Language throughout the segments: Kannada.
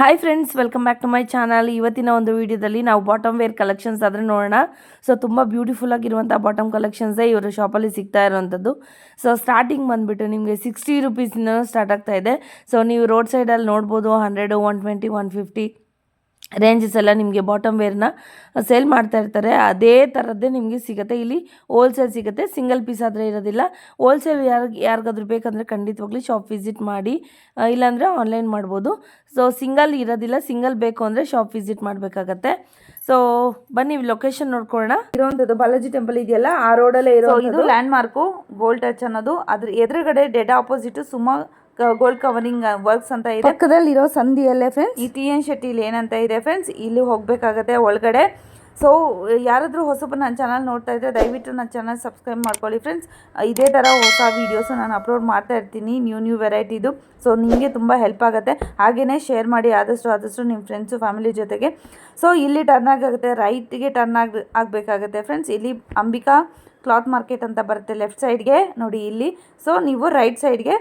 Hi friends, welcome back to my channel. ಇವತ್ತಿನ ಒಂದು ವಿಡಿಯೋದಲ್ಲಿ ನಾವು ಬಾಟಮ್ ವೇರ್ ಕಲೆಕ್ಷನ್ಸ್ ಆದರೆ ನೋಡೋಣ. ಸೊ ತುಂಬ ಬ್ಯೂಟಿಫುಲ್ ಆಗಿರುವಂಥ ಬಾಟಮ್ ಕಲೆಕ್ಷನ್ಸೇ ಇವರ ಶಾಪಲ್ಲಿ ಸಿಗ್ತಾ ಇರುವಂಥದ್ದು. ಸೊ ಸ್ಟಾರ್ಟಿಂಗ್ ಬಂದುಬಿಟ್ಟು ನಿಮಗೆ 60 ರುಪೀಸಿಂದ ಸ್ಟಾರ್ಟ್ ಆಗ್ತಾ ಇದೆ. ಸೊ ನೀವು ರೋಡ್ ಸೈಡಲ್ಲಿ ನೋಡ್ಬೋದು 100, 120, 150 ರೇಂಜಸ್ ಎಲ್ಲ ನಿಮಗೆ ಬಾಟಮ್ ವೇರ್ನ ಸೇಲ್ ಮಾಡ್ತಾ ಇರ್ತಾರೆ. ಅದೇ ಥರದ್ದೇ ನಿಮಗೆ ಸಿಗುತ್ತೆ. ಇಲ್ಲಿ ಹೋಲ್ಸೇಲ್ ಸಿಗುತ್ತೆ, ಸಿಂಗಲ್ ಪೀಸ್ ಆದರೆ ಇರೋದಿಲ್ಲ. ಹೋಲ್ಸೇಲ್ ಯಾರಿಗಾದ್ರೂ ಬೇಕಂದರೆ ಖಂಡಿತವಾಗ್ಲಿ ಶಾಪ್ ವಿಸಿಟ್ ಮಾಡಿ, ಇಲ್ಲಾಂದರೆ ಆನ್ಲೈನ್ ಮಾಡ್ಬೋದು. ಸೊ ಸಿಂಗಲ್ ಇರೋದಿಲ್ಲ, ಸಿಂಗಲ್ ಬೇಕು ಅಂದರೆ ಶಾಪ್ ವಿಸಿಟ್ ಮಾಡಬೇಕಾಗತ್ತೆ. ಸೊ ಬನ್ನಿ ಲೊಕೇಶನ್ ನೋಡ್ಕೊಳ್ಳೋಣ. ಇರುವಂಥದ್ದು ಬಾಲಾಜಿ ಟೆಂಪಲ್ ಇದೆಯಲ್ಲ, ಆ ರೋಡಲ್ಲೇ ಇರೋ ಇದು ಲ್ಯಾಂಡ್ ಮಾರ್ಕು ಗೋಲ್ಡ್ ಟಚ್ ಅನ್ನೋದು. ಅದ್ರ ಎದುರುಗಡೆ dead opposite Suma gold covering works ಅಂತ ಇದೆ. ಪಕ್ಕದಲ್ಲಿ ಇರೋ ಸಂಧಿಯಲ್ಲೇ ಫ್ರೆಂಡ್ಸ್ ಈ ಟಿ ಎನ್ ಶೆಟ್ಟಿಲಿ ಏನಂತ ಇದೆ ಫ್ರೆಂಡ್ಸ್, ಇಲ್ಲಿ ಹೋಗಬೇಕಾಗತ್ತೆ ಒಳಗಡೆ. ಸೊ ಯಾರಾದರೂ ಹೊಸಬ ನನ್ನ ಚಾನಲ್ ನೋಡ್ತಾ ಇದ್ದರೆ ದಯವಿಟ್ಟು ನನ್ನ ಚಾನಲ್ ಸಬ್ಸ್ಕ್ರೈಬ್ ಮಾಡ್ಕೊಳ್ಳಿ ಫ್ರೆಂಡ್ಸ್. ಇದೇ ಥರ ಹೊಸ ವೀಡಿಯೋಸು ನಾನು ಅಪ್ಲೋಡ್ ಮಾಡ್ತಾ ಇರ್ತೀನಿ, ನ್ಯೂ ವೆರೈಟಿದು. ಸೊ ನಿಮಗೆ ತುಂಬ ಹೆಲ್ಪ್ ಆಗುತ್ತೆ. ಹಾಗೆಯೇ ಶೇರ್ ಮಾಡಿ ಆದಷ್ಟು ನಿಮ್ಮ ಫ್ರೆಂಡ್ಸು ಫ್ಯಾಮಿಲಿ ಜೊತೆಗೆ. ಸೊ ಇಲ್ಲಿ ಟರ್ನ್ ಆಗುತ್ತೆ, ರೈಟಿಗೆ ಟರ್ನ್ ಆಗಬೇಕಾಗತ್ತೆ ಫ್ರೆಂಡ್ಸ್. ಇಲ್ಲಿ ಅಂಬಿಕಾ ಕ್ಲಾತ್ ಮಾರ್ಕೆಟ್ ಅಂತ ಬರುತ್ತೆ ಲೆಫ್ಟ್ ಸೈಡ್ಗೆ ನೋಡಿ ಇಲ್ಲಿ. ಸೊ ನೀವು ರೈಟ್ ಸೈಡ್ಗೆ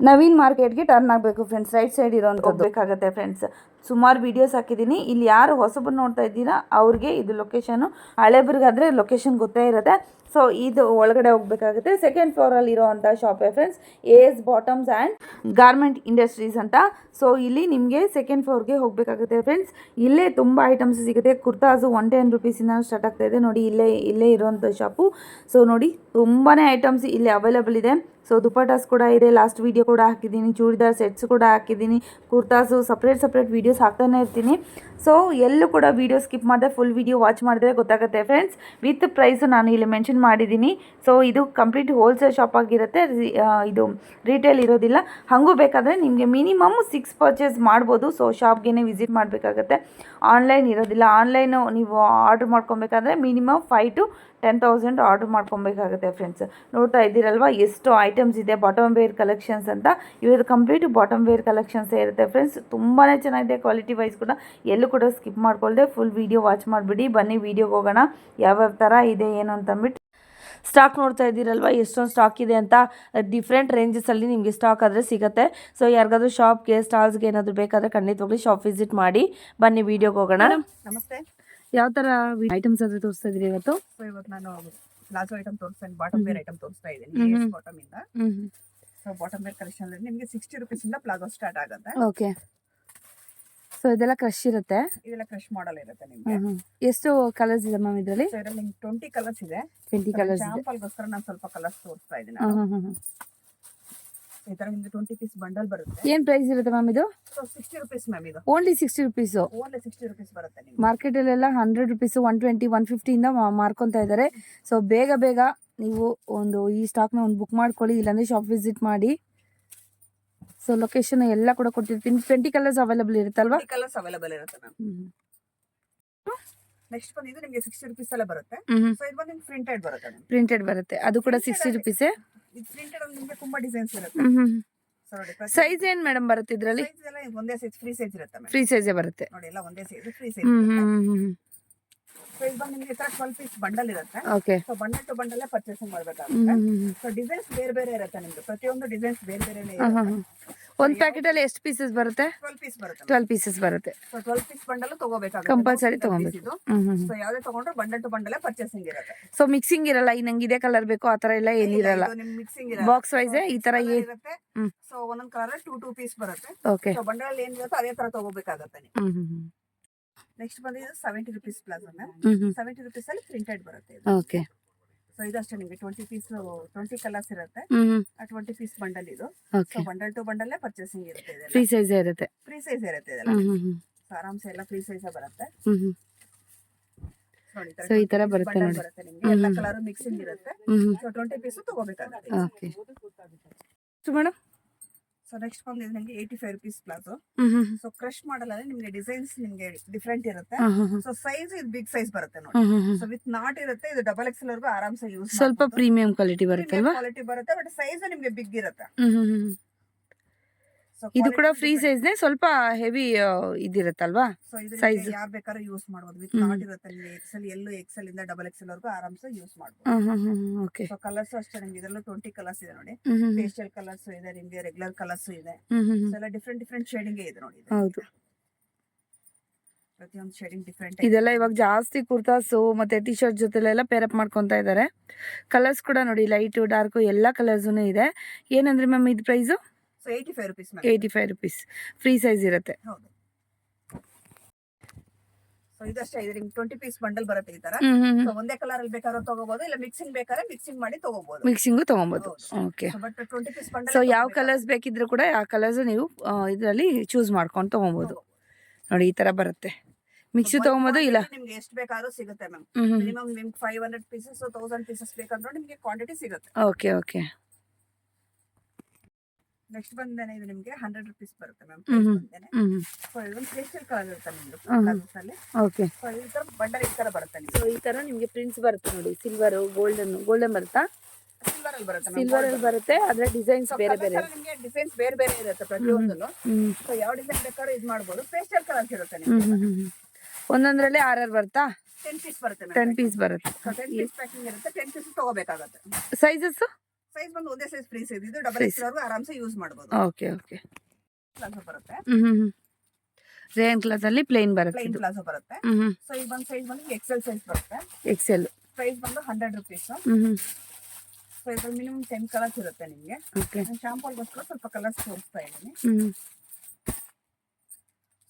ನವೀನ್ ಮಾರ್ಕೆಟ್ಗೆ ಟರ್ನ್ ಆಗಬೇಕು ಫ್ರೆಂಡ್ಸ್. ರೈಟ್ ಸೈಡ್ ಇರೋಂಥದ್ದು ಬೇಕಾಗುತ್ತೆ ಫ್ರೆಂಡ್ಸ್. ಸುಮಾರು ವೀಡಿಯೋಸ್ ಹಾಕಿದ್ದೀನಿ. ಇಲ್ಲಿ ಯಾರು ಹೊಸಬರು ನೋಡ್ತಾ ಇದ್ದೀರಾ ಅವ್ರಿಗೆ ಇದು ಲೊಕೇಶನು, ಹಳೇಬ್ರಿಗಾದರೆ ಲೊಕೇಶನ್ ಗೊತ್ತೇ ಇರುತ್ತೆ. ಸೊ ಇದು ಒಳಗಡೆ ಹೋಗಬೇಕಾಗುತ್ತೆ. ಸೆಕೆಂಡ್ ಫ್ಲೋರಲ್ಲಿ ಇರೋವಂಥ ಶಾಪೇ friends S bottoms and garment industries ಅಂತ. ಸೊ ಇಲ್ಲಿ ನಿಮಗೆ ಸೆಕೆಂಡ್ ಫ್ಲೋರ್ಗೆ ಹೋಗಬೇಕಾಗುತ್ತೆ ಫ್ರೆಂಡ್ಸ್. ಇಲ್ಲೇ ತುಂಬ ಐಟಮ್ಸ್ ಸಿಗುತ್ತೆ. ಕುರ್ತಾಸು 110 ರುಪೀಸಿಂದ ಸ್ಟಾರ್ಟ್ ಆಗ್ತಾ ಇದೆ ನೋಡಿ. ಇಲ್ಲೇ ಇರೋವಂಥ ಶಾಪು. ಸೊ ನೋಡಿ ತುಂಬಾ ಐಟಮ್ಸ್ ಇಲ್ಲಿ ಅವೈಲೇಬಲ್ ಇದೆ. ಸೊ ದುಪಟಾಸ್ ಕೂಡ ಇದೆ, ಲಾಸ್ಟ್ ವೀಡಿಯೋ ಕೂಡ ಹಾಕಿದ್ದೀನಿ. ಚೂಡಿದಾರ್ ಸೆಟ್ಸ್ ಕೂಡ ಹಾಕಿದ್ದೀನಿ. ಕುರ್ತಾಸು ಸಪ್ರೇಟ್ ವೀಡಿಯೋಸ್ ಹಾಕ್ತಾನೆ ಇರ್ತೀನಿ. ಸೊ ಎಲ್ಲೂ ಕೂಡ ವೀಡಿಯೋ ಸ್ಕಿಪ್ ಮಾಡಿದೆ ಫುಲ್ ವೀಡಿಯೋ ವಾಚ್ ಮಾಡಿದ್ರೆ ಗೊತ್ತಾಗುತ್ತೆ ಫ್ರೆಂಡ್ಸ್. ವಿತ್ ಪ್ರೈಸು ನಾನು ಇಲ್ಲಿ ಮೆನ್ಷನ್ ಮಾಡಿದ್ದೀನಿ. ಸೊ ಇದು ಕಂಪ್ಲೀಟ್ ಹೋಲ್ಸೇಲ್ ಶಾಪ್ ಆಗಿರುತ್ತೆ, ಇದು ರಿಟೇಲ್ ಇರೋದಿಲ್ಲ. ಹಾಗೂ ಬೇಕಾದರೆ ನಿಮಗೆ ಮಿನಿಮಮ್ 6 ಪರ್ಚೇಸ್ ಮಾಡ್ಬೋದು. ಸೊ ಶಾಪ್ಗೆ ವಿಸಿಟ್ ಮಾಡಬೇಕಾಗತ್ತೆ, ಆನ್ಲೈನ್ ಇರೋದಿಲ್ಲ. ಆನ್ಲೈನು ನೀವು ಆರ್ಡ್ರ್ ಮಾಡ್ಕೊಬೇಕಾದ್ರೆ ಮಿನಿಮಮ್ 5 to 10,000 ಆರ್ಡ್ರ್ ಮಾಡ್ಕೊಬೇಕಾಗುತ್ತೆ ಫ್ರೆಂಡ್ಸ್. ನೋಡ್ತಾ ಇದ್ದೀರಲ್ವ ಎಷ್ಟು ಐಟಮ್ಸ್ ಇದೆ ಬಾಟಮ್ ವೇರ್ ಕಲೆಕ್ಷನ್ಸ್ ಅಂತ. ಇವ್ರದ್ದು ಕಂಪ್ಲೀಟ್ ಬಾಟಮ್ ವೇರ್ ಕಲೆಕ್ಷನ್ಸೇ ಇರುತ್ತೆ ಫ್ರೆಂಡ್ಸ್. ತುಂಬಾ ಚೆನ್ನಾಗಿದೆ, ಕ್ವಾಲಿಟಿ ವೈಸ್ ಕೂಡ. ಎಲ್ಲೂ ಕೂಡ ಸ್ಕಿಪ್ ಮಾಡ್ಕೊಳ್ದೆ ಫುಲ್ ವೀಡಿಯೋ ವಾಚ್ ಮಾಡಿಬಿಡಿ. ಬನ್ನಿ ವೀಡಿಯೋಗೆ ಹೋಗೋಣ, ಯಾವ್ಯಾವ ಥರ ಇದೆ ಏನು ಅಂತಂದ್ಬಿಟ್ಟು. ಸ್ಟಾಕ್ ನೋಡ್ತಾ ಇದ್ದೀರಲ್ವ ಎಷ್ಟೊಂದು ಸ್ಟಾಕ್ ಇದೆ ಅಂತ. ಡಿಫ್ರೆಂಟ್ ರೇಂಜಸಲ್ಲಿ ನಿಮಗೆ ಸ್ಟಾಕ್ ಆದರೆ ಸಿಗುತ್ತೆ. ಸೊ ಯಾರಿಗಾದ್ರೂ ಶಾಪ್ಗೆ ಸ್ಟಾಲ್ಸ್ಗೆ ಏನಾದರೂ ಬೇಕಾದರೆ ಖಂಡಿತವಾಗ್ಲಿ ಶಾಪ್ ವಿಸಿಟ್ ಮಾಡಿ. ಬನ್ನಿ ವೀಡಿಯೋಗೆ ಹೋಗೋಣ. ನಮಸ್ತೆ. ಯಾವ ಥರ ಐಟಮ್ಸ್ ಆದರೆ ತೋರಿಸ್ತಾ ಇದ್ದೀರಿ ಇವತ್ತು? ಸೊ ಇವತ್ತು ನಾನು ಪ್ಲಾಜೋ ಐಟಮ್ ತೋರಿಸ್ತಾ ಇದ್ದೀನಿ, ಬಾಟಮ್ ವೇರ್ ಐಟಮ್ ತೋರಿಸ್ತಾ ಇದ್ದೀನಿ ಬಾಟಮ್ ಇಂದ. ಸೊ ಬಾಟಮ್ ವೇರ್ ಕಲೆಕ್ಷನ್ ಅಲ್ಲಿ ನಿಮಗೆ 60 ರುಪೀಸ್ ಇಂದ ಪ್ಲಾಜೋ ಸ್ಟಾರ್ಟ್ ಆಗುತ್ತೆ. ಓಕೆ. ಸೊ ಇದೆಲ್ಲ ಕ್ರಶ್ ಇರುತ್ತೆ, ಇದೆಲ್ಲ ಕ್ರಶ್ ಮಾಡಲ್ ಇರುತ್ತೆ ನಿಮಗೆ. ಎಷ್ಟು ಕಲರ್ಸ್ ಇದೆ ಮ್ಯಾಮ್ ಇದರಲ್ಲಿ? ಸೊ ಇದರಲ್ಲಿ 20 ಕಲರ್ಸ್ ಇದೆ. 20 ಕಲರ್ಸ್ ಇದೆ. ಸ್ಯಾಂಪಲ್ಗೋಸ್ಕರ ನಾನು ಸ್ವಲ್ಪ ಕಲರ್ಸ್ ತೋರಿಸ್ತಾ ಇದ್ದೀನಿ. ಈ ತರ ನಿಮಗೆ 20 ಪೀಸ್ ಬಂಡಲ್ ಬರುತ್ತೆ. ಏನ್ ಪ್ರೈಸ್ ಇರುತ್ತೆ ಮ್ಯಾಮ್ ಇದು? So 60 rupees ma'am. ಇದು ಓನ್ಲಿ 60 ರುಪೀಸ್. ಓನ್ಲಿ 60 ರುಪೀಸ್ ಬರುತ್ತೆ ನಿಮಗೆ. ಮಾರ್ಕೆಟ್ ಅಲ್ಲೆಲ್ಲ 100 ರುಪೀಸ್, 120, 150 ಇಂದ ಮಾರ್ಕೊಂತಾ ಇದ್ದಾರೆ. ಸೊ ಬೇಗ ನೀವು ಈ ಸ್ಟಾಕ್ನ ಬುಕ್ ಮಾಡ್ಕೊಳ್ಳಿ, ಇಲ್ಲಾಂದ್ರೆ ಶಾಪ್ ವಿಸಿಟ್ ಮಾಡಿ. ಸೊ ಲೊಕೇಶನ್ ಎಲ್ಲ ಕೂಡ ಕೊಟ್ಟಿರ್ತೀನಿ. 20 ಕಲರ್ಸ್ ಅವೈಲೇಬಲ್ ಇರುತ್ತಲ್ವಾ? ಕಲರ್ಸ್ ಅವೈಲೇಬಲ್ ಇರುತ್ತೆ ಮ್ಯಾಮ್. ನೆಕ್ಸ್ಟ್ ಬಂದು ಇದು ನಿಮಗೆ 60 ರುಪೀಸ್ ಎಲ್ಲ ಬರುತ್ತೆ. ಸೊ ಇದು ಬಂದು ಪ್ರಿಂಟೆಡ್ ಬರುತ್ತೆ. ಪ್ರಿಂಟೆಡ್ ಬರುತ್ತೆ, ಅದು ಕೂಡ 60 ರುಪೀಸ್. ಇದು ಪ್ರಿಂಟೆಡ್ ಅಲ್ಲಿ ನಿಮಗೆ ತುಂಬಾ ಡಿಸೈನ್ಸ್ ಇರುತ್ತೆ. ಸೊ ನೋಡಿ ಸೈಜ್ ಏನ್ ಮೇಡಮ್ ಬರುತ್ತೆ ಇದರಲ್ಲಿ? ಸೈಜ್ ಎಲ್ಲ ಒಂದೇ ಸೈಜ್, ಫ್ರೀ ಸೈಜ್ ಇರುತ್ತೆ ಮ್ಯಾಮ್. ಫ್ರೀ ಸೈಜೇ ಬರುತ್ತೆ ನೋಡಿ, ಎಲ್ಲ ಒಂದೇ ಸೈಜ್, ಫ್ರೀ ಸೈಜ್ ಇರುತ್ತೆ. ಸೊ ಇದು ಬಂದು ನಿಮಗೆ 12 ಪೀಸ್ ಬಂಡಲ್ ಇರುತ್ತೆ. Okay. So bundle to bundle purchasing ಮಾಡಬೇಕಾಗುತ್ತೆ. ಸೊ ಡಿಸೈನ್ಸ್ ಬೇರೆ ಇರುತ್ತೆ ನಿಮ್ದು. ಪ್ರತಿಯೊಂದು ಡಿಸೈನ್ಸ್ ಬೇರೆನೇ ಇರುತ್ತೆ. ಒಂದು ಪ್ಯಾಕೆಟ್ ಅಲ್ಲಿ ಎಷ್ಟು ಪೀಸಸ್ ಬರುತ್ತೆ? 12 ಪೀಸ್ ಬರುತ್ತೆ. 12 ಪೀಸಸ್ ಬರುತ್ತೆ. ಸೊ 12 ಪೀಸ್ ಬಂಡಲ್ ತಗೋಬೇಕಾಗುತ್ತೆ, ಕಂಪಲ್ಸರಿ ತಗೋಬೇಕು. ಸೊ ಯಾವ್ದೇ ತಗೊಂಡ್ರೆ ಬಂಡಲ್ ಟು ಬಂಡಲ್ ಪರ್ಚೇಸಿಂಗ್ ಇರುತ್ತೆ. ಸೊ ಮಿಕ್ಸಿಂಗ್ ಇರಲ್ಲ, ಈ ನಂಗೆ ಇದೇ ಕಲರ್ ಬೇಕು ಆ ತರ ಎಲ್ಲ ಏನಿರಲ್ಲ. ಮಿಕ್ಸಿಂಗ್ ಬಾಕ್ಸ್ ವೈಸ್ ಈ ತರ ಇರುತ್ತೆ. ಸೊ ಒಂದೊಂದ್ ಕಲರ್ 2 ಪೀಸ್ ಬರುತ್ತೆ. ಓಕೆ. ಸೊ ಬಂಡಲ್ ಏನಿರುತ್ತೆ ಅದೇ ತರ ತಗೋಬೇಕಾಗುತ್ತೆ ನೀವು. ನೆಕ್ಸ್ಟ್ ಬಂದಿದ್ದು 70 ರುಪೀಸ್ ಪ್ಲಾಜೋ. 70 ರುಪೀಸ್ ಅಲ್ಲಿ ಪ್ರಿಂಟೆಡ್ ಬರುತ್ತೆ. ಓಕೆ. ಸೊ ಇದಷ್ಟೇ ನಿಮಗೆ 20 ಪೀಸ್, 20 ಕಲರ್ಸ್ ಇರುತ್ತೆ. 20 ಪೀಸ್ ಬಂಡಲ್ ಇದು. So bundle to bundle purchasing ಇರುತ್ತೆ. ಫ್ರೀ ಸೈಜ್ ಇರುತ್ತೆ. ಫ್ರೀ ಸೈಜ್ ಇರುತ್ತೆ ಇದೆಲ್ಲ. ಸೊ ಆರಾಮ್ಸೆ ಎಲ್ಲ ಫ್ರೀ ಸೈಜ್ ಬರುತ್ತೆ. ಸೊ ಈ ತರ ಬರುತ್ತೆ ನೋಡಿ. ನಿಮಗೆ ಎಲ್ಲ ಕಲರ್ ಮಿಕ್ಸಿಂಗ್ ಇರುತ್ತೆ. ಸೊ 20 ಪೀಸ್ ತಗೋಬೇಕಾಗುತ್ತೆ. Okay. So madam, so next ಬಂದು ನಿಮಗೆ 85 rupees palazzo. So crush model ಅಲ್ಲಿ ನಿಮಗೆ ಡಿಸೈನ್ಸ್ ನಿಮಗೆ ಡಿಫ್ರೆಂಟ್ ಇರುತ್ತೆ. ಸೊ ಸೈಜ್ ಇದು ಬಿಗ್ ಸೈಜ್ ಬರುತ್ತೆ ನೋಡಿ. ಸೊ ವಿತ್ ನಾಟ್ ಇರುತ್ತೆ. ಇದು ಡಬಲ್ ಎಕ್ಸೆಲ್ ವರೆಗೂ ಆರಾಮ್ಸೆ ಯೂಸ್ ಸ್ವಲ್ಪ ಪ್ರೀಮಿಯಂ ಕ್ವಾಲಿಟಿ ಬರುತ್ತೆ ಅಲ್ವಾ? ಕ್ವಾಲಿಟಿ ಬರುತ್ತೆ, ಬಟ್ ಸೈಜ್ ನಿಮಗೆ ಬಿಗ್ ಇರುತ್ತೆ. ಇದು ಕೂಡ ಫ್ರೀ ಸೈಜ್ ನೇ, ಸ್ವಲ್ಪ ಹೆವಿ ಇದಿರುತ್ತಲ್ವಾ? ಸೊ ಸೈಜ್ ಯಾರು ಬೇಕಾದ್ರೂ ಯೂಸ್ ಮಾಡಬಹುದು. ವಿತ್ ನಾಟ್ ಇರುತ್ತೆ ನಿಮಗೆ. ಎಕ್ಸೆಲ್, ಎಲ್ಲೂ ಎಕ್ಸೆಲ್ ಇಂದ ಡಬಲ್ ಎಕ್ಸೆಲ್ ವರೆಗೂ ಆರಾಮ್ಸೆ ಯೂಸ್ ಮಾಡಬಹುದು. ಓಕೆ. ಸೊ ಕಲರ್ಸ್ ಅಷ್ಟೇ ನಿಮಗೆ ಇದರಲ್ಲೂ 20 ಕಲರ್ಸ್ ಇದೆ ನೋಡಿ. ಪೇಸ್ಟಲ್ ಕಲರ್ಸ್ ಇದೆ, ನಿಮಗೆ ರೆಗ್ಯುಲರ್ ಕಲರ್ಸ್ ಇದೆ. ಸೊ ಎಲ್ಲ ಡಿಫ್ರೆಂಟ್ ಶೇಡಿಂಗ್ ಇದೆ ನೋಡಿ. ಹೌದು. ಪ್ರತಿಯೊಂದು ಶೇಡಿಂಗ್ ಡಿಫ್ರೆಂಟ್. ಇದೆಲ್ಲ ಇವಾಗ ಜಾಸ್ತಿ ಕುರ್ತಾಸು ಮತ್ತೆ ಟಿ ಶರ್ಟ್ ಜೊತೆಲೆಲ್ಲ ಪೇರಪ್ ಮಾಡ್ಕೊತಾ ಇದ್ದಾರೆ. ಕಲರ್ಸ್ ಕೂಡ ನೋಡಿ, ಲೈಟು ಡಾರ್ಕು ಎಲ್ಲ ಕಲರ್ಸೂ ಇದೆ. ಏನಂದ್ರೆ ಮ್ಯಾಮ್ ಇದು price? So 85 rupees. 85 rupees. Free size ಇರುತ್ತೆ. ಹೌದು. ಸೊ ಇದಷ್ಟೇ, ಇದು ನಿಮ್ಗೆ 20 ಪೀಸ್ ಬಂಡಲ್ ಬರುತ್ತೆ ಈ ತರ. ಸೊ ಒಂದೇ ಕಲರ್ ಅಲ್ಲಿ ಬೇಕಾದ್ರೂ ತಗೋಬಹುದು, ಇಲ್ಲ ಮಿಕ್ಸಿಂಗ್ ಬೇಕಾದ್ರೆ ಮಿಕ್ಸಿಂಗ್ ಮಾಡಿ ತಗೋಬಹುದು. ಮಿಕ್ಸಿಂಗು ತಗೊಬೋದು. Okay. But 20 piece bundle. So ಯಾವ ಕಲರ್ಸ್ ಬೇಕಿದ್ರು ಕೂಡ ಆ ಕಲರ್ಸ್ ನೀವು ಇದರಲ್ಲಿ ಚೂಸ್ ಮಾಡ್ಕೊಂಡು ತಗೊಬೋದು. ನೋಡಿ ಈ ತರ ಬರುತ್ತೆ. ಮಿಕ್ಸಿ ತಗೊಬೋದು, ಇಲ್ಲ ನಿಮ್ಗೆ ಎಷ್ಟು ಬೇಕಾದ್ರೂ ಸಿಗುತ್ತೆ ಮ್ಯಾಮ್. ಮಿನಿಮಮ್ ನಿಮ್ಗೆ 500 ಪೀಸಸ್ 1000 ಪೀಸಸ್ ಬೇಕಂದ್ರೆ ನಿಮ್ಗೆ ಕ್ವಾಂಟಿಟಿ ಸಿಗುತ್ತೆ. Okay okay. ನೆಕ್ಸ್ಟ್ ಬಂದೇನೆ ಇದು ನಿಮ್ಗೆ 100 rupees ಬರುತ್ತೆ ಮ್ಯಾಮ್. ಸೊ ಇದೊಂದು ಪೇಸ್ಟಲ್ ಕಲರ್ ಇರುತ್ತೆ ನಿಮ್ಗೆ. ಓಕೆ. ಸೊ ಈ ತರ ಬಂಡಲ್ ಈ ತರ ಬರುತ್ತೆ ನಿಮ್ಗೆ. ಸೊ ಈ ತರ ನಿಮ್ಗೆ ಪ್ರಿಂಟ್ಸ್ ಬರುತ್ತೆ ನೋಡಿ, ಸಿಲ್ವರ್, ಗೋಲ್ಡನ್ ಬರುತ್ತಾ? ಸಿಲ್ವರ್ ಅಲ್ಲಿ ಬರುತ್ತೆ. ಸಿಲ್ವರ್ ಅಲ್ಲಿ ಬರುತ್ತೆ, ಆದ್ರೆ ಡಿಸೈನ್ಸ್ ಬೇರೆ ಬೇರೆ. ನಿಮ್ಗೆ ಡಿಸೈನ್ಸ್ ಬೇರೆ ಬೇರೆ ಇರುತ್ತೆ ಪ್ರತಿಯೊಂದಲ್ಲೂ. ಸೊ ಯಾವ ಡಿಸೈನ್ ಬೇಕಾದ್ರೂ ಇದು ಮಾಡಬಹುದು. ಪೇಸ್ಟಲ್ ಕಲರ್ಸ್ ಇರುತ್ತೆ ನಿಮ್ಗೆ. ಒಂದೊಂದ್ರಲ್ಲಿ 6 ಬರುತ್ತಾ? 10 ಪೀಸ್ ಬರುತ್ತೆ. 10 ಪೀಸ್ ಬರುತ್ತೆ. 10 ಪೀಸ್ ಪ್ಯಾಕಿಂಗ್ ಇರುತ್ತೆ. 10 ಪೀಸ್ ತಗೋಬೇಕಾಗುತ್ತೆ. ಸೈಜಸ್? ಸೈಜ್ ಬಂದು ಒಂದೇ ಸೈಜ್ ಫ್ರೀ ಸೈಜ್. ಇದು ಡಬಲ್ ಎಕ್ಸ್ ವರೆಗೂ ಆರಾಮ್ಸೆ ಯೂಸ್ ಮಾಡಬಹುದು. Okay okay. ಪ್ಲಾಜೋ ಬರುತ್ತೆ. ರೇನ್ ಕ್ಲಾತ್ ಅಲ್ಲಿ ಪ್ಲೇನ್ ಬರುತ್ತೆ. ಪ್ಲೇನ್ ಪ್ಲಾಜೋ ಬರುತ್ತೆ. ಸೊ ಈ ಬಂದು ಸೈಜ್ ಬಂದು ಎಕ್ಸೆಲ್ ಸೈಜ್ ಬರುತ್ತೆ. ಎಕ್ಸೆಲ್ ಪ್ರೈಸ್ ಬಂದು 100 rupees. ಸೊ ಇದ್ರಲ್ಲಿ ಮಿನಿಮಮ್ 10 ಕಲರ್ಸ್ ಇರುತ್ತೆ ನಿಮ್ಗೆ. ಓಕೆ. ಶಾಂಪಲ್ಗೋಸ್ಕರ ಸ್ವಲ್ಪ ಕಲರ್ಸ್ ತೋರಿಸ್ತಾ ಇದ್ದೀನಿ.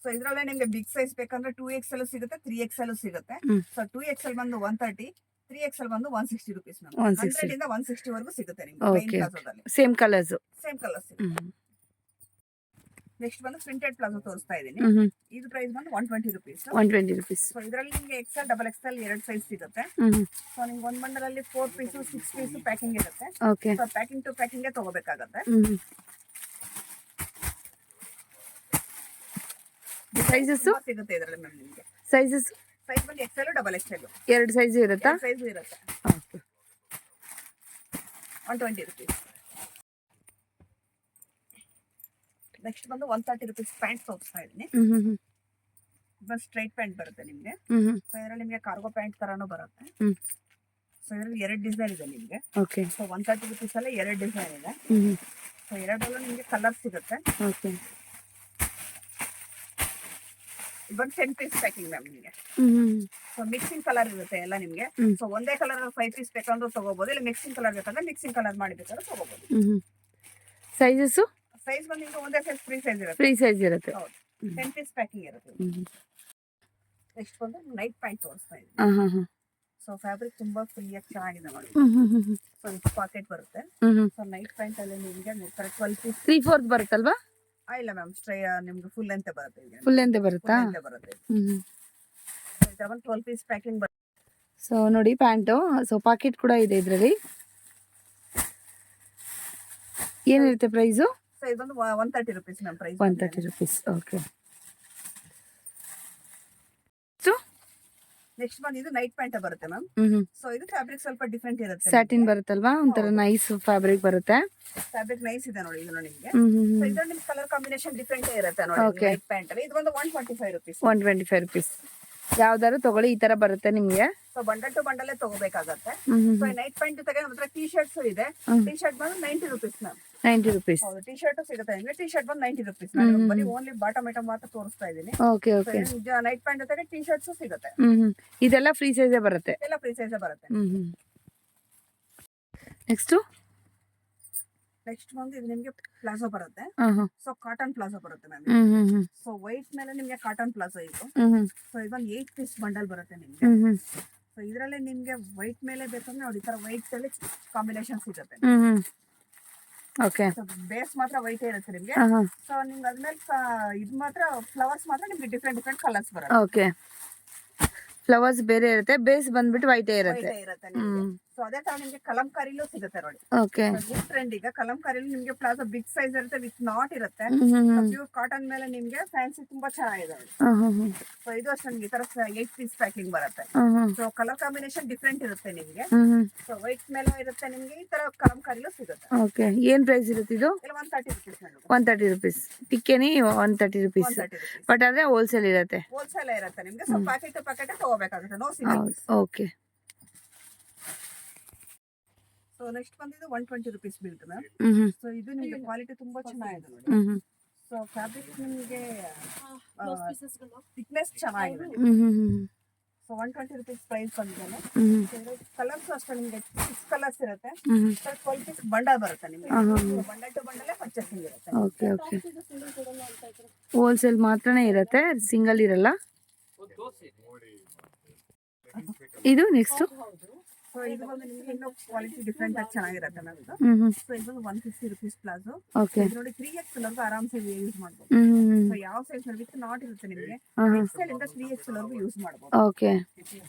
ಸೊ ಇದ್ರಲ್ಲೇ ನಿಮ್ಗೆ ಬಿಗ್ ಸೈಜ್ ಬೇಕಂದ್ರೆ 2XL ಸಿಗುತ್ತೆ, 3XL ಸಿಗುತ್ತೆ. ಸೊ 2XL ಬಂದು 130, 3XL ಬಂದು 160 rupees. 100 ಇಂದ 160 ವರೆಗೂ ಸಿಗುತ್ತೆ ನಿಮ್ಗೆ ಪ್ಲೇನ್ ಪ್ಲಾಜೋದಲ್ಲಿ. ಸೇಮ್ ಕಲರ್ಸ್ ಸಿಗುತ್ತೆ. ನೆಕ್ಸ್ಟ್ ಬಂದು ಪ್ರಿಂಟೆಡ್ ಪ್ಲಾಜೋ ತೋರಿಸ್ತಾ ಇದ್ದೀನಿ. ಇದು ಪ್ರೈಸ್ ಬಂದು 120 rupees. 120 rupees. ಸೊ ಇದರಲ್ಲಿ ನಿಮ್ಗೆ XL, XXL 2 ಸೈಜ್ ಸಿಗುತ್ತೆ. ಸೊ ನಿಮ್ಗೆ ಒಂದ್ ಬಂಡಲ್ ಅಲ್ಲಿ 4 ಪೀಸ್ 6 ಪೀಸ್ ಪ್ಯಾಕಿಂಗ್ ಇರುತ್ತೆ. Okay. So packing to packing ತಗೋಬೇಕಾಗುತ್ತೆ. ಸೈಜಸ್ ಸಿಗುತ್ತೆ ಇದರಲ್ಲಿ ಮ್ಯಾಮ್ ನಿಮ್ಗೆ. ಸೈಜಸ್ ಸೈಜ್ ಬಂದು XL, XXL 2 ಸೈಜ್ ಇರುತ್ತಾ? ಸೈಜ್ ಇರುತ್ತೆ. ಓಕೆ. 120 rupees. ನೆಕ್ಸ್ಟ್ ಬಂದು 130 rupees ಪ್ಯಾಂಟ್ ತೋರಿಸ್ತಾ ಇದ್ದೀನಿ. ಬಸ್ ಸ್ಟ್ರೈಟ್ ಪ್ಯಾಂಟ್ ಬರುತ್ತೆ ನಿಮ್ಗೆ. ಸೊ ಇದರಲ್ಲಿ ನಿಮ್ಗೆ ಕಾರ್ಗೋ ಪ್ಯಾಂಟ್ ತರಾನು ಬರುತ್ತೆ. ಸೊ ಇದರಲ್ಲಿ 2 ಡಿಸೈನ್ ಇದೆ ನಿಮ್ಗೆ. ಓಕೆ. ಸೊ 130 rupees ಅಲ್ಲಿ 2 ಡಿಸೈನ್ ಇದೆ. ಸೊ ಎರಡರಲ್ಲೂ ನಿಮ್ಗೆ ಕಲರ್ ಸಿಗುತ್ತೆ. ಓಕೆ. ಬಂದು 10 ಪೀಸ್ ಪ್ಯಾಕಿಂಗ್ ಮ್ಯಾಮ್ ನಿಮ್ಗೆ. ಸೊ ಮಿಕ್ಸಿಂಗ್ ಕಲರ್ ಇರುತ್ತೆ ಎಲ್ಲ ನಿಮ್ಗೆ. ಸೊ ಒಂದೇ ಕಲರ್ 5 ಪೀಸ್ ಬೇಕಂದ್ರೂ ತಗೋಬಹುದು, ಇಲ್ಲ ಮಿಕ್ಸಿಂಗ್ ಕಲರ್ ಬೇಕಂದ್ರೆ ಮಿಕ್ಸಿಂಗ್ ಕಲರ್ ಮಾಡಿ ಬೇಕಾದ್ರೆ ತಗೋಬಹುದು. ಸೈಜಸ್? ಸೈಜ್ ಬಂದು ನಿಮ್ಗೆ ಒಂದೇ ಸೈಜ್ ಫ್ರೀ ಸೈಜ್ ಇರುತ್ತೆ. ಫ್ರೀ ಸೈಜ್ ಇರುತ್ತೆ. ಹೌದು. 10 ಪೀಸ್ ಪ್ಯಾಕಿಂಗ್ ಇರುತ್ತೆ. ನೆಕ್ಸ್ಟ್ ಬಂದು ನೈಟ್ ಪ್ಯಾಂಟ್ ತೋರಿಸ್ತಾ ಇದ್ದೀನಿ. ಸೊ ಫ್ಯಾಬ್ರಿಕ್ ತುಂಬಾ ಫ್ರೀಯಾಗಿ ಚೆನ್ನಾಗಿದೆ ನೋಡಿ. ಸೊ ಇದು ಪಾಕೆಟ್ ಬರುತ್ತೆ. ಸೊ ನೈಟ್ ಪ್ಯಾಂಟ್ ಅಲ್ಲಿ ನಿಮ್ಗೆ 12 ಪೀಸ್ 3/4 ಬರುತ್ತಲ್ವಾ? ಇಲ್ಲ ಮ್ಯಾಮ್, ನಿಮ್ಗೆ ಫುಲ್ ಲೆಂತ್ ಬರುತ್ತೆ. ಈಗ ಫುಲ್ ಲೆಂತ್ ಬರುತ್ತಾ? ಬರುತ್ತೆ. ಇದರ ಒಂದು 12 ಪೀಸ್ ಪ್ಯಾಕಿಂಗ್ ಬರುತ್ತೆ. ಸೊ ನೋಡಿ ಪ್ಯಾಂಟು. ಸೊ ಪಾಕೆಟ್ ಕೂಡ ಇದೆ ಇದರಲ್ಲಿ. ಏನಿರುತ್ತೆ ಪ್ರೈಸು? ಸೊ ಇದು ಬಂದು 130 rupees ma'am price. 130 rupees. Okay. Next ಬಂದು ಇದು ನೈಟ್ ಪ್ಯಾಂಟ್ ಬರುತ್ತೆ ಮ್ಯಾಮ್. ಸೊ ಇದು ಫ್ಯಾಬ್ರಿಕ್ ಸ್ವಲ್ಪ ಡಿಫ್ರೆಂಟ್ ಇರುತ್ತೆ. ಸ್ಯಾಟಿನ್ ಬರುತ್ತಲ್ವಾ, ಒಂಥರ ನೈಸ್ ಫ್ಯಾಬ್ರಿಕ್ ಬರುತ್ತೆ. ಫ್ಯಾಬ್ರಿಕ್ ನೈಸ್ ಇದೆ ನೋಡಿ ಇದು ನಿಮಗೆ. ಸೊ ಇದರಲ್ಲಿ ನಿಮ್ಗೆ ಕಲರ್ ಕಾಂಬಿನೇಷನ್ ಡಿಫ್ರೆಂಟ್ ಇರುತ್ತೆ ನೋಡಿ ನೈಟ್ ಪ್ಯಾಂಟ್ ಅಲ್ಲಿ. ಇದು ಬಂದು 125 rupees. 125 rupees. ಯಾವ್ದಾದ್ರು ತಗೊಳ್ಳಿ, ಈ ತರ ಬರುತ್ತೆ ನಿಮ್ಗೆ. ಸೊ ಬಂಡಲ್ ಟು ಬಂಡಲ್ ತಗೋಬೇಕಾಗತ್ತೆ. ಸೊ ನೈಟ್ ಪ್ಯಾಂಟ್ ತಗೊಂಡು ನಮ್ಮ ಹತ್ರ ಟಿ ಶರ್ಟ್ಸ್ ಇದೆ. ಟಿ ಶರ್ಟ್ ಬಂದು 90 rupees ಮ್ಯಾಮ್. 90 rupees. ಹೌದು, ಟಿ ಶರ್ಟ್ ಸಿಗುತ್ತೆ ನಿಮಗೆ. ಟಿ ಶರ್ಟ್ ಬಂದು 90 rupees. ಬರೀ ಓನ್ಲಿ ಬಾಟಮ್ ಐಟಮ್ ಮಾತ್ರ ತೋರಿಸ್ತಾ ಇದ್ದೀನಿ. Okay okay. ನೈಟ್ ಪ್ಯಾಂಟ್ ಜೊತೆಗೆ ಟಿ ಶರ್ಟ್ಸ್ ಸಿಗುತ್ತೆ. ಇದೆಲ್ಲ ಫ್ರೀ ಸೈಜ್ ಬರುತ್ತೆ. ಎಲ್ಲ ಫ್ರೀ ಸೈಜ್ ಬರುತ್ತೆ. ನೆಕ್ಸ್ಟ್ ಬಂದು ಇದು ನಿಮ್ಗೆ ಪ್ಲಾಜೋ ಬರುತ್ತೆ. ಸೊ ಕಾಟನ್ ಪ್ಲಾಜೋ ಬರುತ್ತೆ ಮ್ಯಾಮ್. ಸೊ ವೈಟ್ ಮೇಲೆ ನಿಮ್ಗೆ ಕಾಟನ್ ಪ್ಲಾಜೋ ಇದು. ಸೊ ಇದೊಂದು 8 ಪೀಸ್ ಬಂಡಲ್ ಬರುತ್ತೆ ನಿಮ್ಗೆ. ಸೊ ಇದರಲ್ಲಿ ನಿಮ್ಗೆ ವೈಟ್ ಮೇಲೆ ಬೇಕಂದ್ರೆ ನೋಡಿ ಈ ತರ ವೈಟ್ ಅಲ್ಲಿ ಕಾಂಬಿನೇಷನ್ ಸಿಗುತ್ತೆ. ಓಕೆ. ಬೇಸ್ ಮಾತ್ರ ವೈಟ್ ಇರುತ್ತೆ ನಿಮ್ಗೆ. ಸೊ ನಿಮ್ಗೆ ಅದ್ಮೇಲೆ ಇದು ಮಾತ್ರ ಫ್ಲವರ್ಸ್ ಮಾತ್ರ ನಿಮ್ಗೆ ಡಿಫ್ರೆಂಟ್ ಕಲರ್ಸ್ ಬರುತ್ತೆ. ಓಕೆ. ಫ್ಲವರ್ಸ್ ಬೇರೆ ಇರುತ್ತೆ, ಬೇಸ್ ಬಂದ್ಬಿಟ್ಟು ವೈಟ್ ಇರುತ್ತೆ. ಸೊ ಅದೇ ತರ ನಿಮ್ಗೆ ಕಲಂಕಾರಿಲೂ ಸಿಗುತ್ತೆ ನೋಡಿ. ಓಕೆ. ಟ್ರೆಂಡ್ ಈಗ ಕಲಂಕಾರಿಲಿ ನಿಮ್ಗೆ ಪ್ಲಾಜೋ ಬಿಗ್ ಸೈಜ್ ಇರುತ್ತೆ, ವಿತ್ ನಾಟ್ ಇರುತ್ತೆ. ಪ್ಯೂರ್ ಕಾಟನ್ ಮೇಲೆ ನಿಮ್ಗೆ ಫ್ಯಾನ್ಸಿ ತುಂಬಾ ಚೆನ್ನಾಗಿದೆ. ಸೊ ಇದು ಅಷ್ಟೇ ನಿಮ್ಗೆ ಈ ತರ 8 ಪೀಸ್ ಪ್ಯಾಕಿಂಗ್ ಬರುತ್ತೆ. ಸೊ ಕಲರ್ ಕಾಂಬಿನೇಷನ್ ಡಿಫ್ರೆಂಟ್ ಇರುತ್ತೆ ನಿಮ್ಗೆ. ಸೊ ವೈಟ್ ಮೇಲೆ ಇರುತ್ತೆ ನಿಮ್ಗೆ, ಈ ತರ ಕಲಂಕಾರಿಲೂ ಸಿಗುತ್ತೆ. ಓಕೆ. ಏನ್ ಪ್ರೈಸ್ ಇರುತ್ತೆ ಇದು? 130 rupees. 130 rupees. ಟಿಕ್ಕೇನಿ 130 rupees. ಬಟ್ ಆದ್ರೆ ಹೋಲ್ಸೇಲ್ ಇರುತ್ತೆ. ಹೋಲ್ಸೇಲ್ ಇರುತ್ತೆ ನಿಮ್ಗೆ. ಸೊ ಪ್ಯಾಕೆಟ್ ತಗೋಬೇಕಾಗುತ್ತೆ, no single piece. Okay. So next ಬಂದಿದ್ದು 120 rupees ಬೀಳುತ್ತೆ ಮ್ಯಾಮ್. ಸೊ ಇದು ನಿಮ್ಗೆ ಕ್ವಾಲಿಟಿ ತುಂಬಾ ಚೆನ್ನಾಗಿದೆ ನೋಡಿ. ಸೊ ಫ್ಯಾಬ್ರಿಕ್ ನಿಮ್ಗೆ ಥಿಕ್ನೆಸ್ ಚೆನ್ನಾಗಿದೆ. ಹ್ಮ್ ಹ್ಮ್ ಹ್ಮ್ ಸೊ 120 ರುಪೀಸ್ ಪ್ರೈಸ್ ಬಂದಿದೆ. ಹ್ಮ್ ಕಲರ್ಸ್ ಅಷ್ಟೇ ನಿಮಗೆ 6 ಕಲರ್ಸ್ ಇರುತ್ತೆ. ಹ್ಮ್ 12 ಪೀಸ್ ಬಂಡಲ್ ಬರುತ್ತೆ ನಿಮಗೆ. ಬಂಡಲ್ ಟು ಬಂಡಲ್ ಪರ್ಚೇಸಿಂಗ್ ಇರುತ್ತೆ. Okay okay. ಹೋಲ್ಸೇಲ್ ಮಾತ್ರನೇ ಇರುತ್ತೆ, ಸಿಂಗಲ್ ಇರಲ್ಲ. ಇದು ನೆಕ್ಸ್ಟ್. ಸೊ ಇದು ಬಂದು ನಿಮಗೆ ಇನ್ನೂ ಕ್ವಾಲಿಟಿ ಡಿಫ್ರೆಂಟ್ ಆಗಿ ಚೆನ್ನಾಗಿರುತ್ತೆ ನಮ್ದು. ಸೊ ಇದು 150 ರುಪೀಸ್ ಪ್ಲಾಜೋ. ಓಕೆ. ಇದು ನೋಡಿ 3XL ವರ್ಗು ಆರಾಮ್ಸೆ ಯೂಸ್ ಮಾಡ್ಬೋದು. ಹ್ಮ್ ಸೊ ಯಾವ ಸೈಜ್ ವಿತ್ ನಾಟ್ ಇರುತ್ತೆ ನಿಮಗೆ. XL ಇಂದ 3XL ವರ್ಗು ಯೂಸ್ ಮಾಡ್ಬೋದು. ಓಕೆ.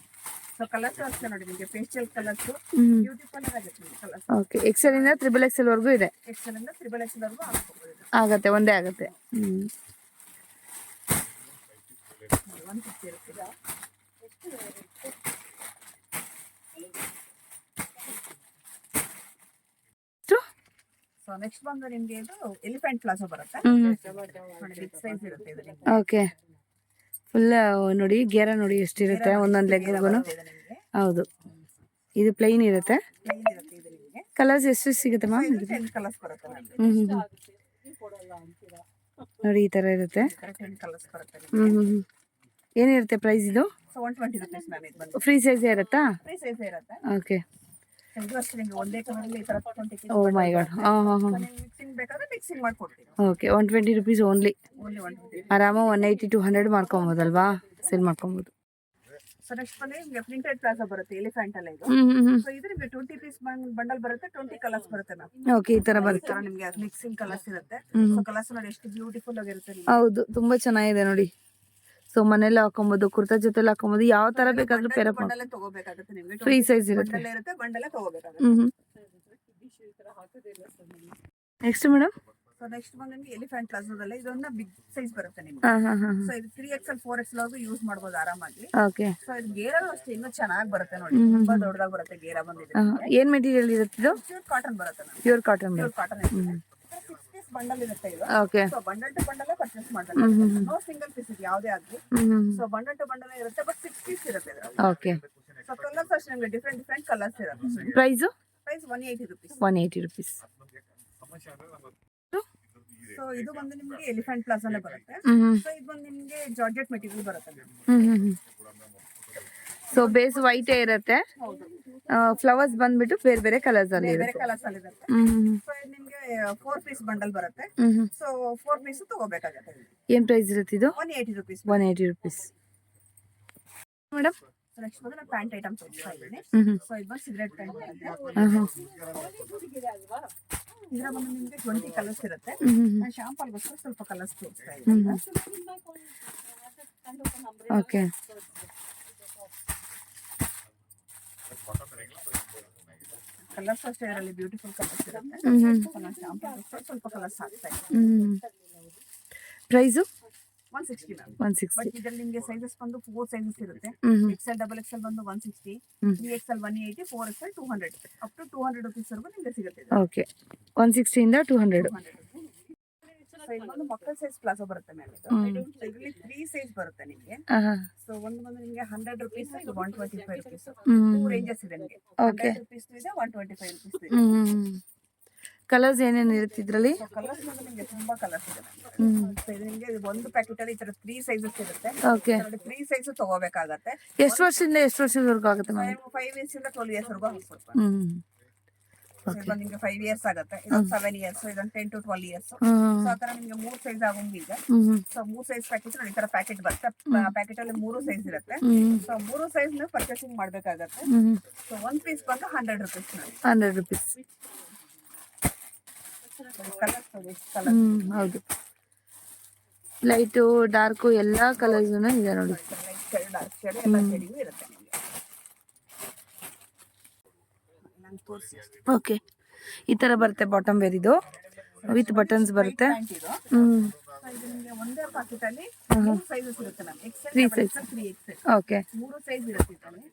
ಸೊ ಕಲರ್ಸ್ ಅಷ್ಟೇ ನೋಡಿ ನಿಮಗೆ ಪೇಸ್ಟಲ್ ಕಲರ್ಸ್ ಬ್ಯೂಟಿಫುಲ್ ಆಗುತ್ತೆ ಕಲರ್ಸ್. ಓಕೆ. XL ಇಂದ XXL ವರ್ಗೂ ಇದೆ. XL ಇಂದ XXL ವರ್ಗು ಹಾಕೋಬಹುದು. ಆಗತ್ತೆ, ಒಂದೇ ಆಗತ್ತೆ. 150 ಇರುತ್ತೆ. ಸೊ ನೆಕ್ಸ್ಟ್ ಬಂದು ನಿಮಗೆ ಇದು ಎಲಿಫೆಂಟ್ ಪ್ಲಾಜೋ ಬರುತ್ತೆ. ನೋಡಿ ಬಿಗ್ ಸೈಜ್ ಇರುತ್ತೆ ಇದು ನಿಮಗೆ. ಓಕೆ. ಫುಲ್ ನೋಡಿ ಗೇರ ನೋಡಿ ಎಷ್ಟಿರುತ್ತೆ ಒಂದೊಂದು ಲೆಗ್ಗೂ. ಹೌದು, ಇದು ಪ್ಲೈನ್ ಇರುತ್ತೆ. ಪ್ಲೈನ್ ಇರುತ್ತೆ ಇದು ನಿಮಗೆ. ಕಲರ್ಸ್ ಎಷ್ಟು ಸಿಗುತ್ತೆ ಮ್ಯಾಮ್? 10 ಕಲರ್ಸ್ ಬರುತ್ತೆ ನಮಗೆ. ನೋಡಿ ಈ ತರ ಇರುತ್ತೆ. 10 ಕಲರ್ಸ್ ಬರುತ್ತೆ ನಿಮಗೆ. ಏನಿರುತ್ತೆ ಪ್ರೈಸ್ ಇದು? ಸೊ 120 ರುಪೀಸ್ ಮ್ಯಾಮ್ ಇದು ಬಂದು. ಫ್ರೀ ಸೈಜ್ ಇರುತ್ತಾ? ಫ್ರೀ ಸೈಜ್ ಇರುತ್ತೆ. ಓಕೆ. ಇದು ಅಷ್ಟೇ ನಿಮಗೆ ಒಂದೇ ಕಲರ್ ಅಲ್ಲಿ ಈ ತರ 20 ಪೀಸ್. ಓ ಮೈ ಗಾಡ್. ಮಿಕ್ಸಿಂಗ್ ಬೇಕಾದ್ರೆ ಮಿಕ್ಸಿಂಗ್ ಮಾಡ್ಕೊಡ್ತೀವಿ. ಓಕೆ. 120 rupees only. ಓನ್ಲಿ 120. ಆರಾಮ 180 to 100 ಮಾಡ್ಕೊಬೋದಲ್ವಾ? ಸೇಲ್ ಮಾಡ್ಕೊಬೋದು. ಸೊ ನೆಕ್ಸ್ಟ್ ಬಂದ್ರೆ ನಿಮಗೆ ಪ್ರಿಂಟೆಡ್ ಪ್ಲಾಜೋ ಬರುತ್ತೆ ಎಲಿಫೆಂಟ್ ಅಲ್ಲ ಇದು. ಸೊ ಇದು ನಿಮಗೆ 20 ಪೀಸ್ ಬಂಡಲ್ ಬರುತ್ತೆ. 20 ಕಲರ್ಸ್ ಬರುತ್ತೆ ಮ್ಯಾಮ್. ಓಕೆ. ಈ ತರ ಬರುತ್ತೆ. ನಿಮಗೆ ಮಿಕ್ಸಿಂಗ್ ಕಲರ್ಸ್ ಇರುತ್ತೆ. ಸೊ ಕಲರ್ಸ್ ನೋಡಿ ಎಷ್ಟು ಬ್ಯೂಟಿಫುಲ್ ಆಗಿರುತ್ತೆ ನಿಮಗೆ. ಹೌದು, ತುಂಬಾ ಚೆನ್ನಾಗಿದೆ ನೋಡಿ. ಸೊ ಮನೇಲಿ ಹಾಕೊಬಹುದು, ಕುರ್ತಾ ಜೊತೆಲಿ ಹಾಕೊಬಹುದು, ಯಾವ ತರ ಬೇಕಾದ್ರೂ ಪೇರಪ್ ಮಾಡಿ. ಬಂಡಲ್ ತಗೋಬೇಕಾಗುತ್ತೆ ನಿಮಗೆ. ಫ್ರೀ ಸೈಜ್ ಇರುತ್ತೆ. ಬಂಡಲ್ ಇರುತ್ತೆ, ಬಂಡಲ್ ತಗೋಬೇಕಾಗುತ್ತೆ. Next madam. ಸೊ ನೆಕ್ಸ್ಟ್ ಬಂದು ನಿಮಗೆ ಎಲಿಫೆಂಟ್ ಪ್ಲಾಜೋದಲ್ಲಿ ಇದೊಂದು ಬಿಗ್ ಸೈಜ್ ಬರುತ್ತೆ ನಿಮಗೆ. ಸೊ ಇದು 3XL 4XL ವರೆಗೂ ಯೂಸ್ ಮಾಡಬಹುದು ಆರಾಮಾಗಿ. ಓಕೆ. ಸೊ ಇದು ಗೇರ ಅಷ್ಟೇ ಇನ್ನೂ ಚೆನ್ನಾಗಿ ಬರುತ್ತೆ ನೋಡಿ. ತುಂಬಾ ದೊಡ್ಡದಾಗಿ ಬರುತ್ತೆ ಗೇರ ಬಂದಿದೆ. ಏನ್ ಮೆಟೀರಿಯಲ್ ಇರುತ್ತೆ ಇದು? ಪ್ಯೂರ್ ಕಾಟನ್ ಬರುತ್ತೆ. Pure cotton. ಪ್ಯೂರ್ ಕಾಟನ್ ಇರುತ್ತೆ. 6 ಪೀಸ್ ಬಂಡಲ್ ಇರುತ್ತೆ ಇದು. Okay. So bundle to bundle purchase ಮಾಡಬೇಕು. ನೋ ಸಿಂಗಲ್ ಪೀಸ್ ಇದು ಯಾವುದೇ ಆಗಲಿ. ಸೊ ಬಂಡಲ್ ಟು ಬಂಡಲ್ ಇರುತ್ತೆ, ಬಟ್ 6 ಪೀಸ್ ಇರುತ್ತೆ ಇದರಲ್ಲಿ. ಓಕೆ. ಸೊ ಕಲರ್ಸ್ ಅಷ್ಟೇ ನಿಮಗೆ ಡಿಫ್ರೆಂಟ್ ಕಲರ್ಸ್ ಇರುತ್ತೆ. Price 180 rupees. 180 ರುಪೀಸ್. ಸೊ ಇದು ಬಂದು ನಿಮಗೆ ಎಲಿಫೆಂಟ್ ಪ್ಲಾಜಾನೇ ಬರುತ್ತೆ. ಸೊ ಇದು ಬಂದು ನಿಮಗೆ ಜಾರ್ಜೆಟ್ ಮೆಟೀರಿಯಲ್ ಬರುತ್ತೆ. ಸೊ ಬೇಸ್ ವೈಟ್ ಇರುತ್ತೆ. ಫ್ಲವರ್ಸ್ ಬಂದ್ಬಿಟ್ಟು ಬೇರೆ ಬೇರೆ ಕಲರ್ಸ್ ಅಲ್ಲಿ ಬೇರೆ ಇರುತ್ತೆ. ಕಲರ್ಸ್ ಅಲ್ಲಿ ಇರುತ್ತೆ. ಸೊ ಇದು ನಿಮಗೆ 4 ಪೀಸ್ ಬಂಡಲ್ ಬರುತ್ತೆ. ಸೊ 4 ಪೀಸ್ ತಗೋಬೇಕಾಗುತ್ತೆ. ಏನ್ ಪ್ರೈಸ್ ಇರುತ್ತೆ ಇದು? 180 ರುಪೀಸ್. 180 ರುಪೀಸ್. ಮೇಡಮ್ ನೆಕ್ಸ್ಟ್ ಬಂದ್ರೆ ಪ್ಯಾಂಟ್ ಐಟಮ್ ತೋರಿಸ್ತಾ ಇದ್ದೀನಿ. ಸೊ ಇದು ಬಂದು ಸಿಗರೇಟ್ ಪ್ಯಾಂಟ್ ಬರುತ್ತೆ. ಇದರ ಬಂದು ನಿಮಗೆ 20 ಕಲರ್ಸ್ ಇರುತ್ತೆ. ನಾನು ಶಾಂಪಲ್ಗೋಸ್ಕರ ಸ್ವಲ್ಪ ಕಲರ್ಸ್ ತೋರಿಸ್ತಾ ಇದ್ದೀನಿ. ಓಕೆ. ಕಲರ್ಸ್ ಅಷ್ಟೇ ಇದರಲ್ಲಿ ಬ್ಯೂಟಿಫುಲ್ ಕಲರ್ಸ್ ಇರುತ್ತೆ. ನಾನು ಶಾಂಪಲ್ಗೋಸ್ಕರ ಸ್ವಲ್ಪ ಕಲರ್ಸ್ ಹಾಕ್ತಾ ಇದ್ದೀನಿ. Price 160 ma'am. 160. ಬಟ್ ಇದರಲ್ಲಿ ನಿಮಗೆ ಸೈಜಸ್ ಬಂದು 4 ಸೈಜಸ್ ಇರುತ್ತೆ. XL XXL ಬಂದು 160, 3XL 180, 4XL 200, up to 200 rupees ವರೆಗೂ ನಿಮಗೆ ಸಿಗುತ್ತೆ. ಓಕೆ. 160 ಇಂದ 200. ಸೊ ಇದು ಬಂದು ಮಕ್ಕಳ ಸೈಜ್ ಪ್ಲಾಜೋ ಬರುತ್ತೆ ಮ್ಯಾಮ್. ಇದರಲ್ಲಿ 3 ಸೈಜ್ ಬರುತ್ತೆ ನಿಮಗೆ. ಸೊ ಒಂದು ಬಂದು ನಿಮಗೆ 100 ರುಪೀಸ್, ಇದು 125 ರುಪೀಸ್. 2 ರೇಂಜಸ್ ಇದೆ ನಿಮಗೆ. 100 ರುಪೀಸ್ ಇದೆ, 125 ರುಪೀಸ್ ಇದೆ. ಕಲರ್ಸ್ ಏನೇನು ಇರುತ್ತೆ ಇದರಲ್ಲಿ? ಕಲರ್ಸ್ ಬಂದು ನಿಮಗೆ ತುಂಬಾ ಕಲರ್ಸ್ ಇದೆ. ಸೊ ಇದು ನಿಮಗೆ ಒಂದು ಪ್ಯಾಕೆಟ್ ಅಲ್ಲಿ ಈ ತರ 3 ಸೈಜಸ್ ಇರುತ್ತೆ. ಓಕೆ. 3 ಸೈಜ್ ತಗೋಬೇಕಾಗತ್ತೆ. ಎಷ್ಟು ವರ್ಷದಿಂದ ಎಷ್ಟು ವರ್ಷದವರೆಗೂ ಆಗುತ್ತೆ ಮ್ಯಾಮ್? 5 ಇಯರ್ಸ್ ಇಂದ 12 ಇಯರ್ಸ್ ವರೆಗೂ ಹಾಕ್ಕೊಡ್ತಾರೆ. ಇದು ನಿಮಗೆ 5 ಇಯರ್ಸ್ ಆಗುತ್ತೆ. ಇದೊಂದು 7 ಇಯರ್ಸ್, ಇದೊಂದು 10 to 12 ಇಯರ್ಸ್. ಸೊ ಆ ತರ ನಿಮಗೆ 3 ಸೈಜ್ ಆಗೋಂಗಿದೆ. ಸೊ 3 ಸೈಜ್ ಪ್ಯಾಕೆಟ್ ನೋಡಿ, ಈ ತರ ಪ್ಯಾಕೆಟ್ ಬರುತ್ತೆ. ಪ್ಯಾಕೆಟ್ ಅಲ್ಲಿ 3 ಸೈಜ್ ಇರುತ್ತೆ. ಸೊ 3 ಸೈಜ್ ನೀವು ಪರ್ಚೇಸಿಂಗ್ ಮಾಡ್ಬೇಕಾಗತ್ತೆ. ಸೊ 1 ಪೀಸ್ ಬಂದು 100 ರುಪೀಸ್. 100 ರುಪೀಸ್. ಕಲರ್ಸ್ ನೋಡಿ, ಕಲರ್ ಹೌದು. ಲೈಟು ಡಾರ್ಕು ಎಲ್ಲಾ ಕಲರ್ಸ್ ಇದೆ ನೋಡಿ. ಲೈಟ್ ಶೇಡ್, ಡಾರ್ಕ್ ಶೇಡ್ ಎಲ್ಲ ಶೇಡಿಂಗ್ ಇರುತ್ತೆ ನಿಮಗೆ. ನಾನು ತೋರಿಸಿ. ಓಕೆ. ಈ ತರ ಬರುತ್ತೆ ಬಾಟಮ್ ವೇರ್. ಇದು ವಿತ್ ಬಟನ್ಸ್ ಬರುತ್ತೆ. ಇದು ನಿಮಗೆ ಒಂದೇ ಪ್ಯಾಕೆಟ್ ಅಲ್ಲಿ 3 ಸೈಜಸ್ ಇರುತ್ತೆ ma'am. XL, 3XL. Okay. 3 size ಇರುತ್ತೆ ಇದರಲ್ಲಿ.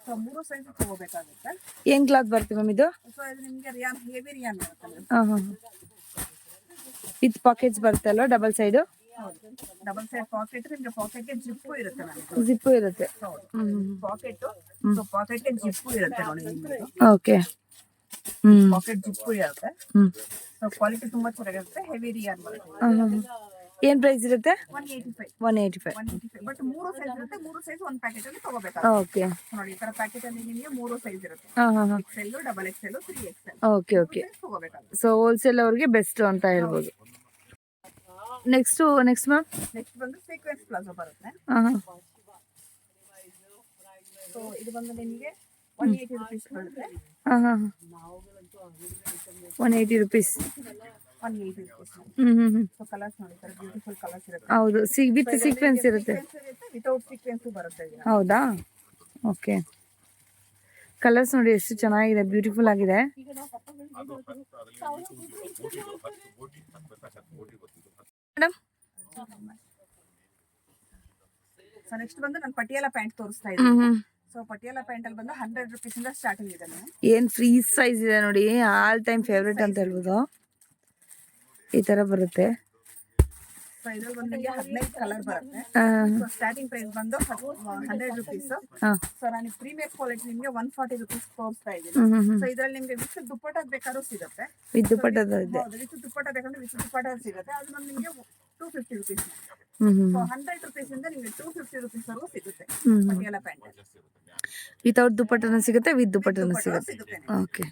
ಸೊ 3 ಸೈಜ್ ತಗೋಬೇಕಾಗುತ್ತೆ. ಏನ್ ಕ್ಲಾತ್ ಬರುತ್ತೆ ಮ್ಯಾಮ್ ಇದು? ಸೊ ಇದು ನಿಮಗೆ ರಿಯಾನ್, ಹೆವಿ ರಿಯಾನ್ ಬರುತ್ತೆ. ವಿತ್ ಪಾಕೆಟ್ಸ್ ಬರುತ್ತೆ ಅಲ್ವಾ, double side? Double side pocket. ನಿಮಗೆ ಪಾಕೆಟ್ಗೆ ಜಿಪ್ಪು ಇರುತ್ತೆ ಮ್ಯಾಮ್. ಜಿಪ್ಪು ಇರುತ್ತೆ. ಪಾಕೆಟ್. ಸೊ ಪಾಕೆಟ್ಗೆ ಜಿಪ್ಪು ಇರುತ್ತೆ ನೋಡಿ ನಿಮಗೆ. ಓಕೆ. ಪಾಕೆಟ್ ಜಿಪ್ಪು ಇರುತ್ತೆ. ಸೊ ಕ್ವಾಲಿಟಿ ತುಂಬಾ ಚೆನ್ನಾಗಿರುತ್ತೆ. ಹೆವಿ ರಿಯಾನ್ ಬರುತ್ತೆ. ಏನ್ ಪ್ರೈಸ್ ಇರುತ್ತೆ? 185. 185. 185 ಬಟ್ 3 ಸೈಜ್ ಇರುತ್ತೆ, 3 ಸೈಜ್ ಒಂದು ಪ್ಯಾಕೆಟ್ ಅಲ್ಲಿ ತಗೋಬೇಕಾಗುತ್ತೆ. ಓಕೆ. ನೋಡಿ ಈ ತರ ಪ್ಯಾಕೆಟ್ ಅಲ್ಲಿ ನಿಮಗೆ 3 ಸೈಜ್ ಇರುತ್ತೆ, ಹಾ ಹಾ ಹಾ. XL, double XL, 3XL. Okay okay. ತಗೋಬೇಕಾಗುತ್ತೆ. ಸೊ ಹೋಲ್ಸೇಲ್ ಅವ್ರಿಗೆ ಬೆಸ್ಟ್ ಅಂತ ಹೇಳ್ಬೋದು. ನೆಕ್ಸ್ಟ್ ಮ್ಯಾಮ್ ನೆಕ್ಸ್ಟ್ ಬಂದು ಸೀಕ್ವೆನ್ಸ್ ಪ್ಲಾಜೋ ಬರುತ್ತೆ. ಸೊ ಇದು ಬಂದು ನಿಮಗೆ 180 ರುಪೀಸ್ ಬರುತ್ತೆ. 180 ರುಪೀಸ್. 180 ರುಪೀಸ್. ಸೊ ಕಲರ್ಸ್ ನೋಡಿ ಸರ್, ಬ್ಯೂಟಿಫುಲ್ ಕಲರ್ಸ್ ಇರುತ್ತೆ. ಹೌದು, ವಿತ್ ಸೀಕ್ವೆನ್ಸ್ ಇರುತ್ತೆ. ವಿತೌಟ್ ಸೀಕ್ವೆನ್ಸ್ ಬರುತ್ತೆ ಇದು. ಹೌದಾ? ಓಕೆ. ಕಲರ್ಸ್ ನೋಡಿ ಎಷ್ಟು ಚೆನ್ನಾಗಿದೆ, ಬ್ಯೂಟಿಫುಲ್ ಆಗಿದೆ. ಮೇಡಮ್ ಸೊ ನೆಕ್ಸ್ಟ್ ಬಂದು ನಾನು ಪಟಿಯಾಲ ಪ್ಯಾಂಟ್ ತೋರಿಸ್ತಾ ಇದ್ದೀನಿ. ಸೊ ಪಟಿಯಾಲ ಪ್ಯಾಂಟ್ ಅಲ್ಲಿ ಬಂದು 100 ರುಪೀಸ್ ಇಂದ ಸ್ಟಾರ್ಟಿಂಗ್ ಇದೆ. ಏನ್ ಫ್ರೀ ಸೈಜ್ ಇದೆ ನೋಡಿ, ಆಲ್ ಟೈಮ್ ಫೇವ್ರೇಟ್ ಅಂತ ಹೇಳ್ಬೋದು. ಈ ತರ ಬರುತ್ತೆ. ಸೊ ಇದ್ರಲ್ಲಿ ಬಂದು ನಿಮಗೆ 15 ಕಲರ್ ಬರುತ್ತೆ. ಸೊ ಸ್ಟಾರ್ಟಿಂಗ್ ಪ್ರೈಸ್ ಬಂದು 100 ರುಪೀಸ್. ಸೊ ನಾನು ಪ್ರೀಮಿಯರ್ ಕ್ವಾಲಿಟಿ ನಿಮಗೆ 140 ರುಪೀಸ್ ತೋರಿಸ್ತಾ ಇದ್ದೀನಿ. ಸೊ ಇದ್ರಲ್ಲಿ ನಿಮಗೆ ವಿತ್ ದುಪ್ಪಟ್ಟ ಬೇಕಾದ್ರೂ ಸಿಗುತ್ತೆ. ವಿತ್ ದುಪ್ಪಟ್ಟದ ಇದೆ. ವಿತ್ ದುಪ್ಪಟ್ಟ ಬೇಕಂದ್ರೆ ವಿತ್ ದುಪ್ಪಟ್ಟ ಸಿಗುತ್ತೆ. ಅದು ಬಂದು ನಿಮಗೆ 250 ರುಪೀಸ್. ಸೊ 100 ರುಪೀಸ್ ಇಂದ ನಿಮಗೆ 250 ರುಪೀಸ್ ವರೆಗೂ ಸಿಗುತ್ತೆ ಪಟಿಯಾಲ ಪ್ಯಾಂಟ್. ವಿತೌಟ್ ದುಪ್ಪಟ್ಟನ ಸಿಗುತ್ತೆ, ವಿತ್ ದುಪ್ಪಟ್ಟನ ಸಿಗುತ್ತೆ. ಓಕೆ.